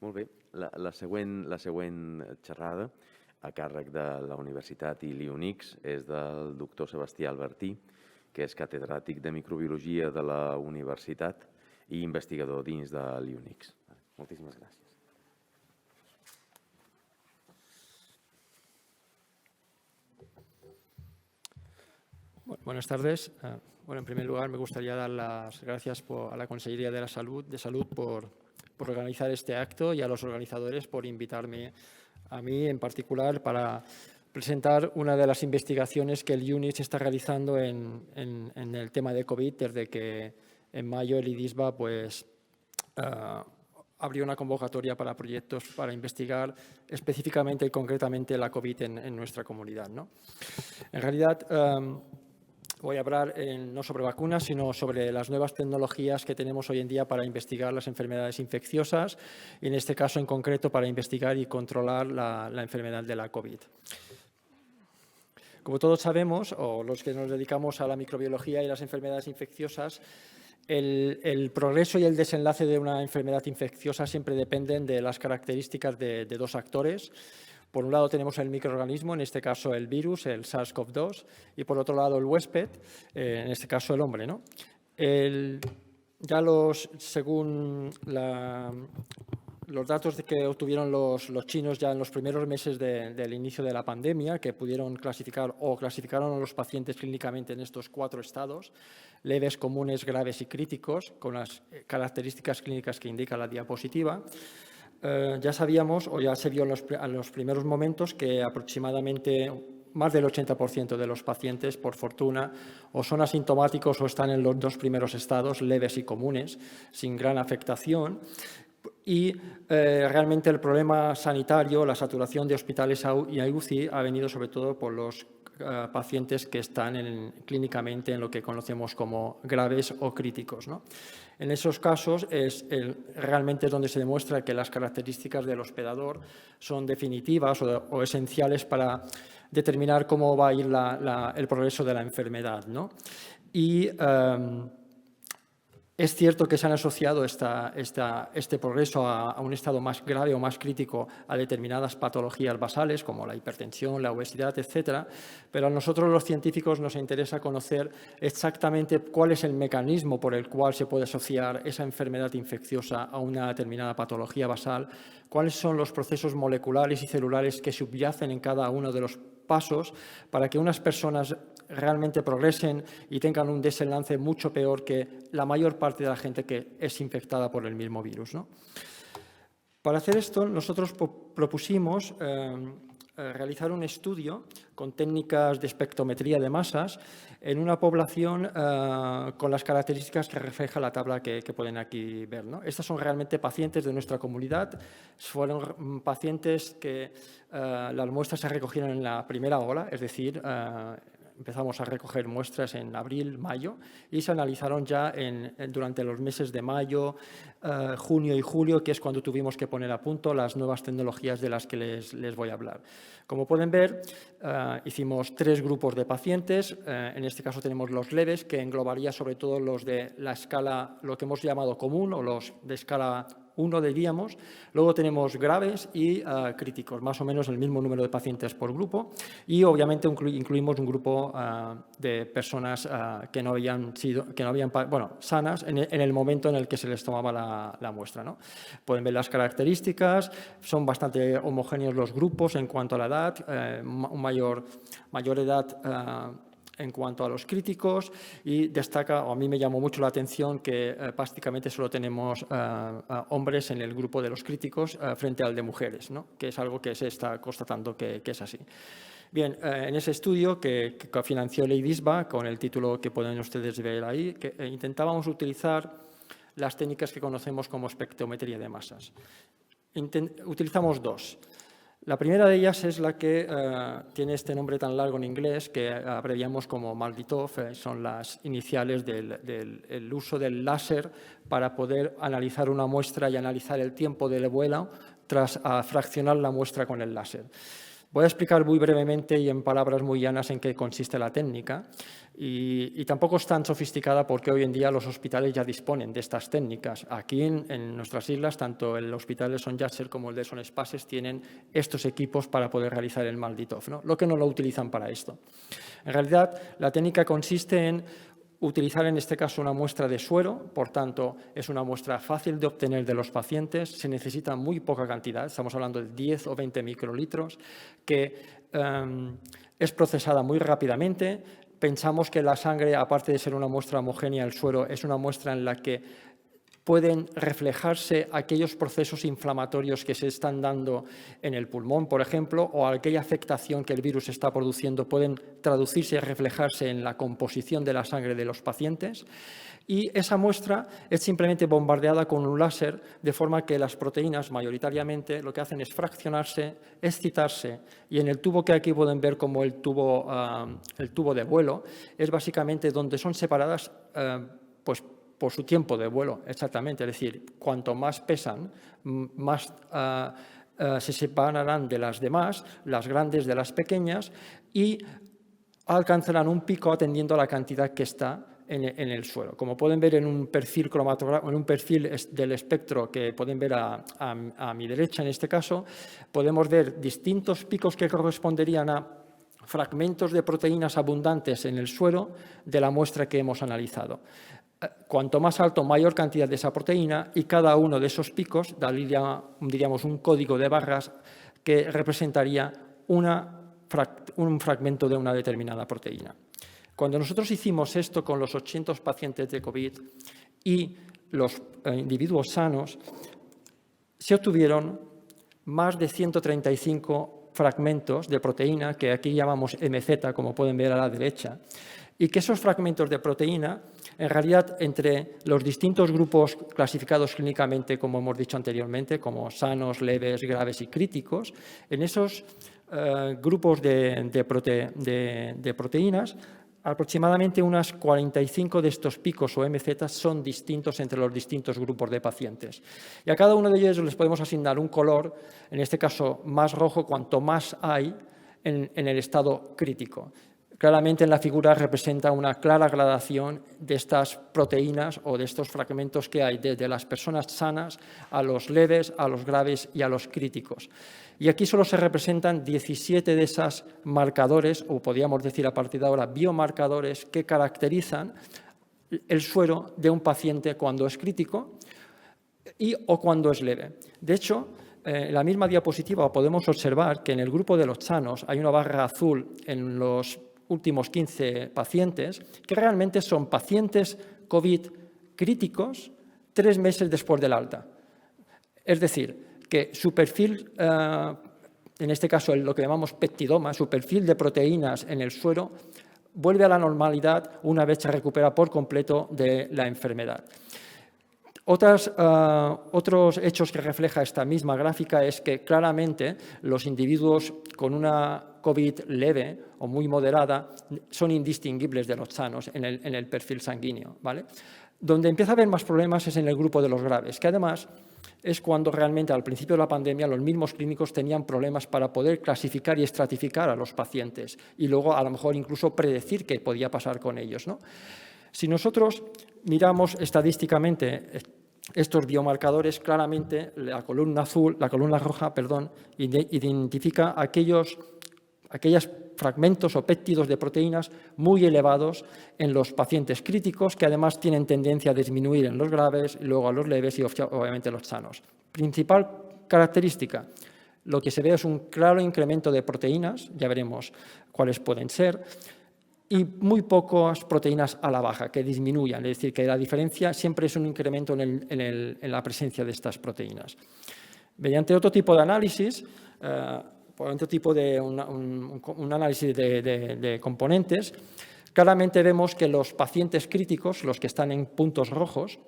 Molt bé. La següent xerrada a càrrec de la Universitat i l'IUNIX és del doctor Sebastià Albertí, que és catedràtic de microbiologia de la universitat i investigador dins de l'IUNIX. Moltíssimes gràcies. Buenas tardes. En primer lugar, me gustaría dar las gracias a la Consejería de Salud por organizar este acto y a los organizadores por invitarme a mí en particular para presentar una de las investigaciones que el IUNIX está realizando en el tema de COVID desde que en mayo el IDISBA abrió una convocatoria para proyectos para investigar específicamente y concretamente la COVID en nuestra comunidad, ¿no? En realidad, voy a hablar no sobre vacunas, sino sobre las nuevas tecnologías que tenemos hoy en día para investigar las enfermedades infecciosas y, en este caso en concreto, para investigar y controlar la enfermedad de la COVID. Como todos sabemos, o los que nos dedicamos a la microbiología y las enfermedades infecciosas, el progreso y el desenlace de una enfermedad infecciosa siempre dependen de las características de dos actores. Por un lado tenemos el microorganismo, en este caso el virus, el SARS-CoV-2, y por otro lado el huésped, en este caso el hombre, ¿no? Según los datos que obtuvieron los chinos ya en los primeros meses del inicio de la pandemia, que pudieron clasificaron a los pacientes clínicamente en estos 4 estados, leves, comunes, graves y críticos, con las características clínicas que indica la diapositiva. Ya sabíamos, o ya se vio en los primeros momentos, que aproximadamente más del 80% de los pacientes, por fortuna, o son asintomáticos o están en los 2 primeros estados, leves y comunes, sin gran afectación. Y realmente el problema sanitario, la saturación de hospitales y UCI, ha venido sobre todo por los pacientes que están clínicamente en lo que conocemos como graves o críticos, ¿no? En esos casos realmente es donde se demuestra que las características del hospedador son definitivas o esenciales para determinar cómo va a ir el progreso de la enfermedad, ¿no? Y es cierto que se han asociado este progreso a un estado más grave o más crítico a determinadas patologías basales, como la hipertensión, la obesidad, etcétera, pero a nosotros los científicos nos interesa conocer exactamente cuál es el mecanismo por el cual se puede asociar esa enfermedad infecciosa a una determinada patología basal, cuáles son los procesos moleculares y celulares que subyacen en cada uno de los pasos para que unas personas realmente progresen y tengan un desenlace mucho peor que la mayor parte de la gente que es infectada por el mismo virus, ¿no? Para hacer esto, nosotros propusimos realizar un estudio con técnicas de espectrometría de masas en una población con las características que refleja la tabla que pueden aquí ver, ¿no? Estas son realmente pacientes de nuestra comunidad. Fueron pacientes que las muestras se recogieron en la primera ola, es decir, empezamos a recoger muestras en abril, mayo y se analizaron ya durante los meses de mayo, junio y julio, que es cuando tuvimos que poner a punto las nuevas tecnologías de las que les voy a hablar. Como pueden ver, hicimos 3 grupos de pacientes. En este caso tenemos los leves, que englobaría sobre todo los de la escala, lo que hemos llamado común, o los de escala 1, diríamos. Luego tenemos graves y críticos, más o menos el mismo número de pacientes por grupo. Y obviamente incluimos un grupo de personas que no habían sanas en el momento en el que se les tomaba la muestra, ¿no? Pueden ver las características, son bastante homogéneos los grupos en cuanto a la edad, mayor edad en cuanto a los críticos, y destaca, o a mí me llamó mucho la atención, que prácticamente solo tenemos hombres en el grupo de los críticos frente al de mujeres, ¿no? Que es algo que se está constatando que es así. Bien, en ese estudio que financió el IDISBA, con el título que pueden ustedes ver ahí, que intentábamos utilizar las técnicas que conocemos como espectrometría de masas. Utilizamos 2. La primera de ellas es la que tiene este nombre tan largo en inglés que abreviamos como MALDI-TOF, son las iniciales del uso del láser para poder analizar una muestra y analizar el tiempo de vuelo tras fraccionar la muestra con el láser. Voy a explicar muy brevemente y en palabras muy llanas en qué consiste la técnica y tampoco es tan sofisticada porque hoy en día los hospitales ya disponen de estas técnicas. Aquí en nuestras islas, tanto el Hospital de Son Llàtzer como el de Son Espases tienen estos equipos para poder realizar el mal d'Itoff, ¿no? Lo que no lo utilizan para esto. En realidad, la técnica consiste en utilizar en este caso una muestra de suero, por tanto, es una muestra fácil de obtener de los pacientes, se necesita muy poca cantidad, estamos hablando de 10 o 20 microlitros, que es procesada muy rápidamente. Pensamos que la sangre, aparte de ser una muestra homogénea, el suero es una muestra en la que pueden reflejarse aquellos procesos inflamatorios que se están dando en el pulmón, por ejemplo, o aquella afectación que el virus está produciendo, pueden traducirse y reflejarse en la composición de la sangre de los pacientes. Y esa muestra es simplemente bombardeada con un láser, de forma que las proteínas mayoritariamente lo que hacen es fraccionarse, excitarse, y en el tubo que aquí pueden ver como el tubo de vuelo, es básicamente donde son separadas pues, por su tiempo de vuelo, exactamente. Es decir, cuanto más pesan, más se separarán de las demás, las grandes de las pequeñas, y alcanzarán un pico atendiendo a la cantidad que está en el suero. Como pueden ver en un perfil cromatográfico, en un perfil del espectro que pueden ver a mi derecha en este caso, podemos ver distintos picos que corresponderían a fragmentos de proteínas abundantes en el suero de la muestra que hemos analizado. Cuanto más alto, mayor cantidad de esa proteína, y cada uno de esos picos daría, diríamos, un código de barras que representaría un fragmento de una determinada proteína. Cuando nosotros hicimos esto con los 800 pacientes de COVID y los individuos sanos, se obtuvieron más de 135 fragmentos de proteína, que aquí llamamos MZ, como pueden ver a la derecha, y que esos fragmentos de proteína, en realidad, entre los distintos grupos clasificados clínicamente, como hemos dicho anteriormente, como sanos, leves, graves y críticos, en esos grupos de proteínas, aproximadamente unas 45 de estos picos o MZ son distintos entre los distintos grupos de pacientes. Y a cada uno de ellos les podemos asignar un color, en este caso más rojo, cuanto más hay en el estado crítico. Claramente en la figura representa una clara gradación de estas proteínas o de estos fragmentos que hay desde las personas sanas a los leves, a los graves y a los críticos. Y aquí solo se representan 17 de esos marcadores, o podríamos decir a partir de ahora biomarcadores, que caracterizan el suero de un paciente cuando es crítico o cuando es leve. De hecho, en la misma diapositiva podemos observar que en el grupo de los sanos hay una barra azul en los últimos 15 pacientes, que realmente son pacientes COVID críticos 3 meses después del alta. Es decir, que su perfil, en este caso lo que llamamos peptidoma, su perfil de proteínas en el suero, vuelve a la normalidad una vez se recupera por completo de la enfermedad. Otros hechos que refleja esta misma gráfica es que claramente los individuos con una COVID leve o muy moderada son indistinguibles de los sanos en el perfil sanguíneo, ¿vale? Donde empieza a haber más problemas es en el grupo de los graves, que además es cuando realmente al principio de la pandemia los mismos clínicos tenían problemas para poder clasificar y estratificar a los pacientes y luego a lo mejor incluso predecir qué podía pasar con ellos, ¿no? Si nosotros miramos estadísticamente estos biomarcadores, claramente la columna roja, identifica aquellos fragmentos o péptidos de proteínas muy elevados en los pacientes críticos, que además tienen tendencia a disminuir en los graves, luego a los leves y obviamente los sanos. Principal característica, lo que se ve es un claro incremento de proteínas, ya veremos cuáles pueden ser, y muy pocas proteínas a la baja, que disminuyan, es decir, que la diferencia siempre es un incremento en la presencia de estas proteínas. Mediante otro tipo de análisis, otro tipo de un análisis de componentes, claramente vemos que los pacientes críticos, los que están en puntos rojos,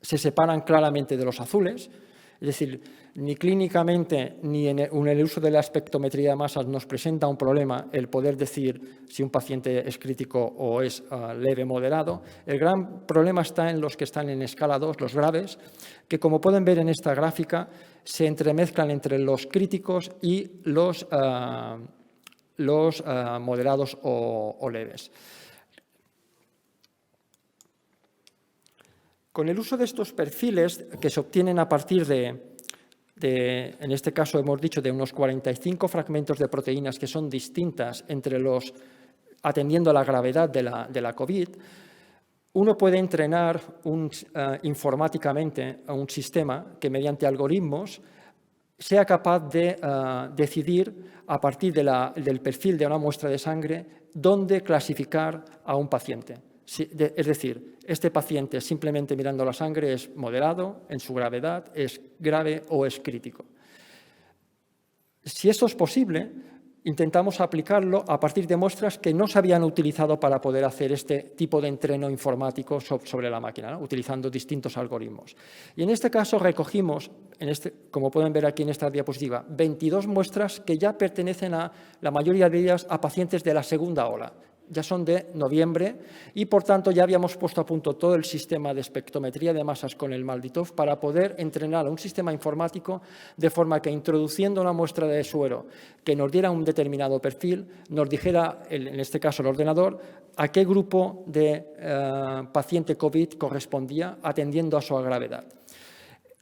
se separan claramente de los azules, Es decir, ni clínicamente ni en el uso de la espectrometría de masas nos presenta un problema el poder decir si un paciente es crítico o es leve moderado. El gran problema está en los que están en escala 2, los graves, que como pueden ver en esta gráfica se entremezclan entre los críticos y los moderados o leves. Con el uso de estos perfiles que se obtienen a partir en este caso hemos dicho, de unos 45 fragmentos de proteínas que son distintas entre atendiendo a la gravedad de la COVID, uno puede entrenar informáticamente a un sistema que mediante algoritmos sea capaz de decidir a partir del perfil de una muestra de sangre dónde clasificar a un paciente. Es decir, este paciente simplemente mirando la sangre es moderado en su gravedad, es grave o es crítico. Si esto es posible, intentamos aplicarlo a partir de muestras que no se habían utilizado para poder hacer este tipo de entreno informático sobre la máquina, ¿no? Utilizando distintos algoritmos. Y en este caso recogimos, como pueden ver aquí en esta diapositiva, 22 muestras que ya pertenecen la mayoría de ellas a pacientes de la segunda ola. Ya son de noviembre y, por tanto, ya habíamos puesto a punto todo el sistema de espectrometría de masas con el MALDI-TOF para poder entrenar a un sistema informático de forma que, introduciendo una muestra de suero que nos diera un determinado perfil, nos dijera, en este caso el ordenador, a qué grupo de paciente COVID correspondía atendiendo a su gravedad.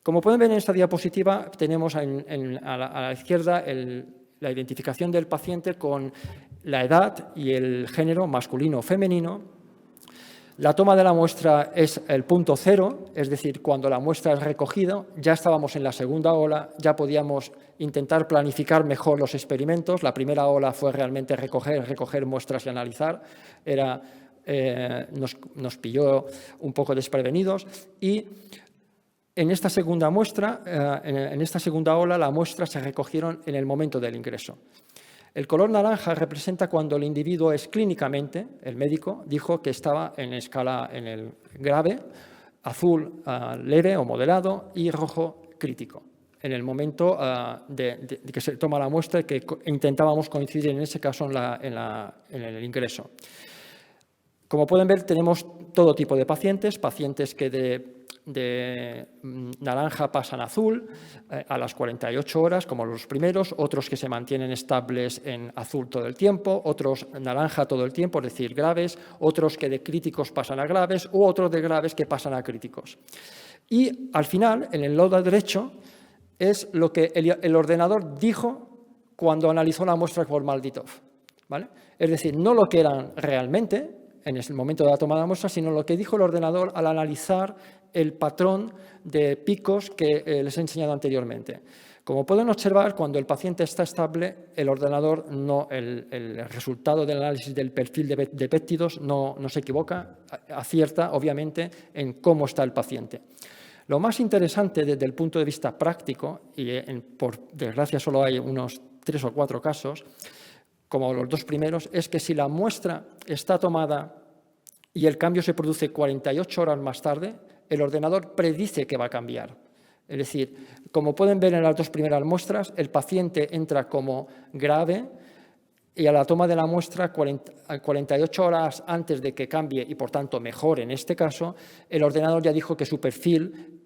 Como pueden ver en esta diapositiva, tenemos a la izquierda la identificación del paciente con la edad y el género masculino o femenino. La toma de la muestra es el punto cero, es decir, cuando la muestra es recogida, ya estábamos en la segunda ola, ya podíamos intentar planificar mejor los experimentos. La primera ola fue realmente recoger muestras y analizar. Nos pilló un poco desprevenidos y en esta segunda muestra, en esta segunda ola, las muestras se recogieron en el momento del ingreso. El color naranja representa cuando el individuo es clínicamente, el médico dijo que estaba en el grave, azul leve o moderado y rojo crítico. En el momento de que se toma la muestra y que intentábamos coincidir en ese caso en el ingreso. Como pueden ver, tenemos todo tipo de pacientes que de naranja pasan a azul a las 48 horas, como los primeros, otros que se mantienen estables en azul todo el tiempo, otros naranja todo el tiempo, es decir, graves, otros que de críticos pasan a graves u otros de graves que pasan a críticos. Y al final, en el lado derecho, es lo que el ordenador dijo cuando analizó la muestra por MALDI-TOF, ¿vale? Es decir, no lo que eran realmente en el momento de la toma de la muestra, sino lo que dijo el ordenador al analizar el patrón de picos que les he enseñado anteriormente. Como pueden observar, cuando el paciente está estable, el ordenador, el resultado del análisis del perfil de péptidos no se equivoca, acierta, obviamente, en cómo está el paciente. Lo más interesante desde el punto de vista práctico, y por desgracia solo hay unos 3 o 4 casos, como los dos primeros, es que si la muestra está tomada y el cambio se produce 48 horas más tarde, el ordenador predice que va a cambiar. Es decir, como pueden ver en las dos primeras muestras, el paciente entra como grave y a la toma de la muestra, 48 horas antes de que cambie y, por tanto, mejor en este caso, el ordenador ya dijo que su perfil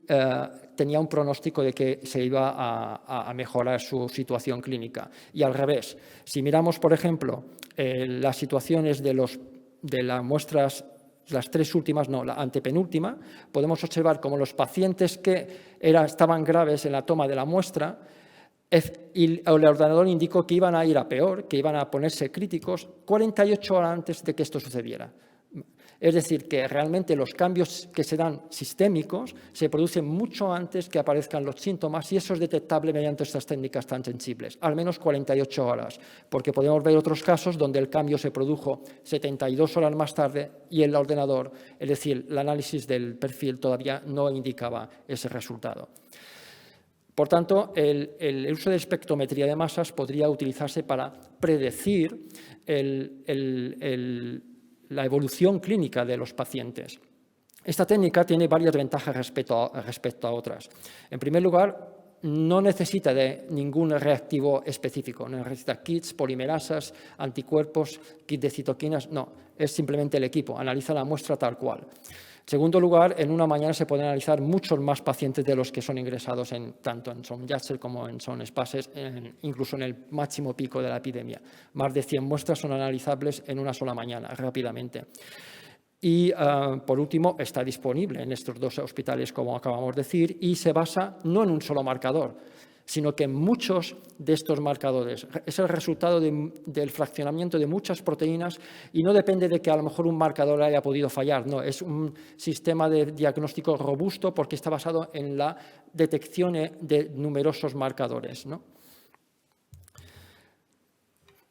tenía un pronóstico de que se iba a mejorar su situación clínica. Y al revés, si miramos, por ejemplo, las situaciones de las muestras, las tres últimas, no, la antepenúltima, podemos observar cómo los pacientes que estaban graves en la toma de la muestra, y el ordenador indicó que iban a ir a peor, que iban a ponerse críticos 48 horas antes de que esto sucediera. Es decir, que realmente los cambios que se dan sistémicos se producen mucho antes que aparezcan los síntomas y eso es detectable mediante estas técnicas tan sensibles, al menos 48 horas, porque podemos ver otros casos donde el cambio se produjo 72 horas más tarde y el ordenador, es decir, el análisis del perfil todavía no indicaba ese resultado. Por tanto, el uso de espectrometría de masas podría utilizarse para predecir la evolución clínica de los pacientes. Esta técnica tiene varias ventajas respecto a otras. En primer lugar, no necesita de ningún reactivo específico, no necesita kits, polimerasas, anticuerpos, kit de citoquinas, no, es simplemente el equipo, analiza la muestra tal cual. En segundo lugar, en una mañana se pueden analizar muchos más pacientes de los que son ingresados tanto en Son Yat-Zell como en Son Spaces, incluso en el máximo pico de la epidemia. Más de 100 muestras son analizables en una sola mañana, rápidamente. Y, por último, está disponible en estos 2 hospitales, como acabamos de decir, y se basa no en un solo marcador, sino que muchos de estos marcadores es el resultado del fraccionamiento de muchas proteínas y no depende de que a lo mejor un marcador haya podido fallar, no, es un sistema de diagnóstico robusto porque está basado en la detección de numerosos marcadores, ¿no?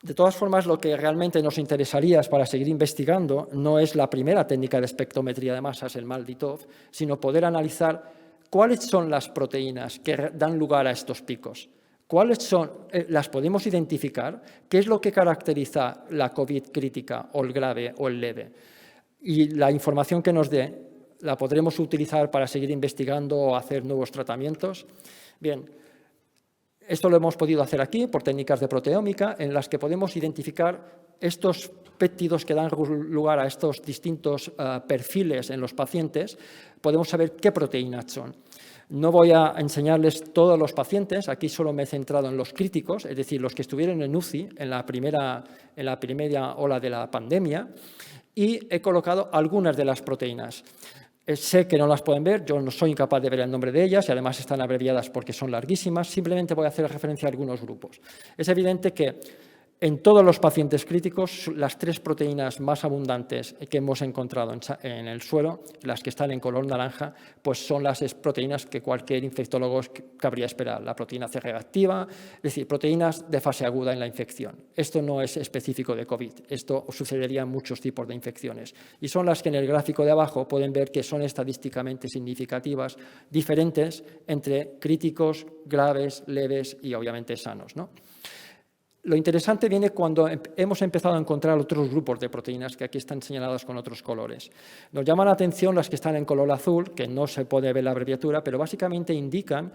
De todas formas, lo que realmente nos interesaría para seguir investigando no es la primera técnica de espectrometría de masas, el MALDI-TOF, sino poder analizar cuáles son las proteínas que dan lugar a estos picos. ¿Cuáles son? ¿Las podemos identificar? ¿Qué es lo que caracteriza la COVID crítica o el grave o el leve? Y la información que nos dé la podremos utilizar para seguir investigando o hacer nuevos tratamientos. Bien. Esto lo hemos podido hacer aquí por técnicas de proteómica en las que podemos identificar estos péptidos que dan lugar a estos distintos perfiles en los pacientes. Podemos saber qué proteínas son. No voy a enseñarles todos los pacientes, aquí solo me he centrado en los críticos, es decir, los que estuvieron en UCI en la primera ola de la pandemia, y he colocado algunas de las proteínas. Sé que no las pueden ver, yo no soy incapaz de ver el nombre de ellas y además están abreviadas porque son larguísimas, simplemente voy a hacer referencia a algunos grupos. Es evidente que en todos los pacientes críticos, las 3 proteínas más abundantes que hemos encontrado en el suelo, las que están en color naranja, pues son las proteínas que cualquier infectólogo cabría esperar. La proteína C reactiva, es decir, proteínas de fase aguda en la infección. Esto no es específico de COVID, esto sucedería en muchos tipos de infecciones. Y son las que en el gráfico de abajo pueden ver que son estadísticamente significativas, diferentes entre críticos, graves, leves y obviamente sanos, ¿no? Lo interesante viene cuando hemos empezado a encontrar otros grupos de proteínas que aquí están señaladas con otros colores. Nos llaman la atención las que están en color azul, que no se puede ver la abreviatura, pero básicamente indican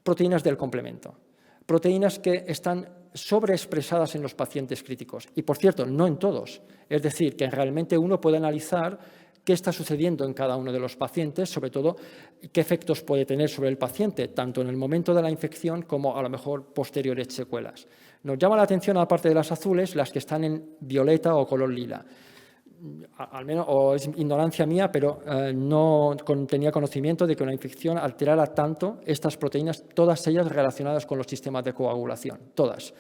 proteínas del complemento. Proteínas que están sobreexpresadas en los pacientes críticos. Y, por cierto, no en todos. Es decir, que realmente uno puede analizar qué está sucediendo en cada uno de los pacientes, sobre todo qué efectos puede tener sobre el paciente, tanto en el momento de la infección como a lo mejor posteriores secuelas. Nos llama la atención, aparte de las azules, las que están en violeta o color lila. Al menos, o es ignorancia mía, pero no tenía conocimiento de que una infección alterara tanto estas proteínas, todas ellas relacionadas con los sistemas de coagulación, todas.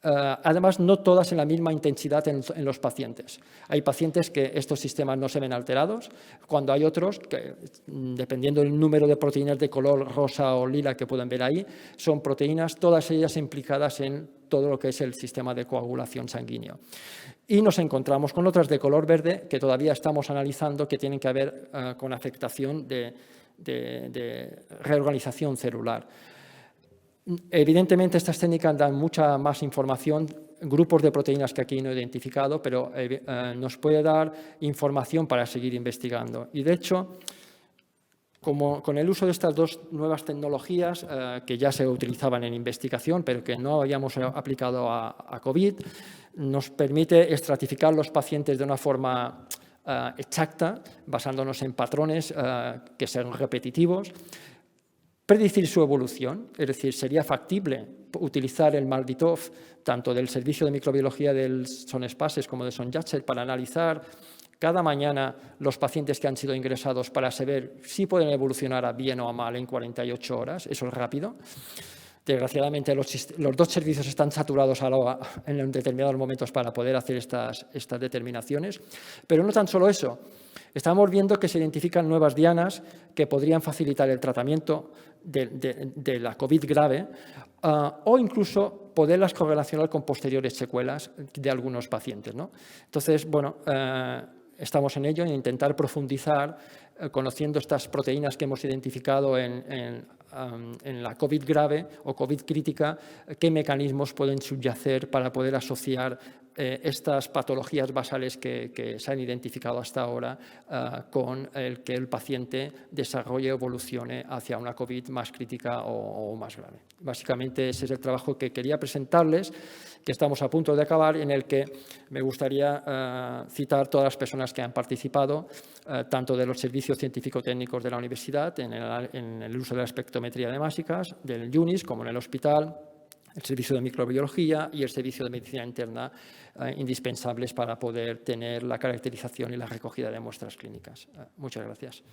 Además, no todas en la misma intensidad en los pacientes. Hay pacientes que estos sistemas no se ven alterados, cuando hay otros que, dependiendo del número de proteínas de color rosa o lila que pueden ver ahí, son proteínas, todas ellas implicadas en todo lo que es el sistema de coagulación sanguíneo. Y nos encontramos con otras de color verde que todavía estamos analizando que tienen que ver con afectación de reorganización celular. Evidentemente, estas técnicas dan mucha más información, grupos de proteínas que aquí no he identificado, pero nos puede dar información para seguir investigando. Y, de hecho, con el uso de estas 2 nuevas tecnologías que ya se utilizaban en investigación, pero que no habíamos aplicado a COVID, nos permite estratificar los pacientes de una forma exacta, basándonos en patrones que sean repetitivos, predecir su evolución, es decir, sería factible utilizar el MALDI-TOF tanto del servicio de microbiología del Son Spaces como de Son Yat-Zell para analizar cada mañana los pacientes que han sido ingresados para saber si pueden evolucionar a bien o a mal en 48 horas, eso es rápido. Desgraciadamente, los 2 servicios están saturados en determinados momentos para poder hacer estas determinaciones, pero no tan solo eso. Estamos viendo que se identifican nuevas dianas que podrían facilitar el tratamiento de la COVID grave o incluso poderlas correlacionar con posteriores secuelas de algunos pacientes, ¿no? Entonces, bueno, estamos en ello, en intentar profundizar conociendo estas proteínas que hemos identificado en la COVID grave o COVID crítica, qué mecanismos pueden subyacer para poder asociar estas patologías basales que se han identificado hasta ahora con el que el paciente desarrolle o evolucione hacia una COVID más crítica o más grave. Básicamente ese es el trabajo que quería presentarles, que estamos a punto de acabar, en el que me gustaría citar todas las personas que han participado, tanto de los servicios científico-técnicos de la universidad en el uso de la espectrometría de másicas, del UNIS, como en el hospital, el servicio de microbiología y el servicio de medicina interna, indispensables para poder tener la caracterización y la recogida de muestras clínicas. Muchas gracias.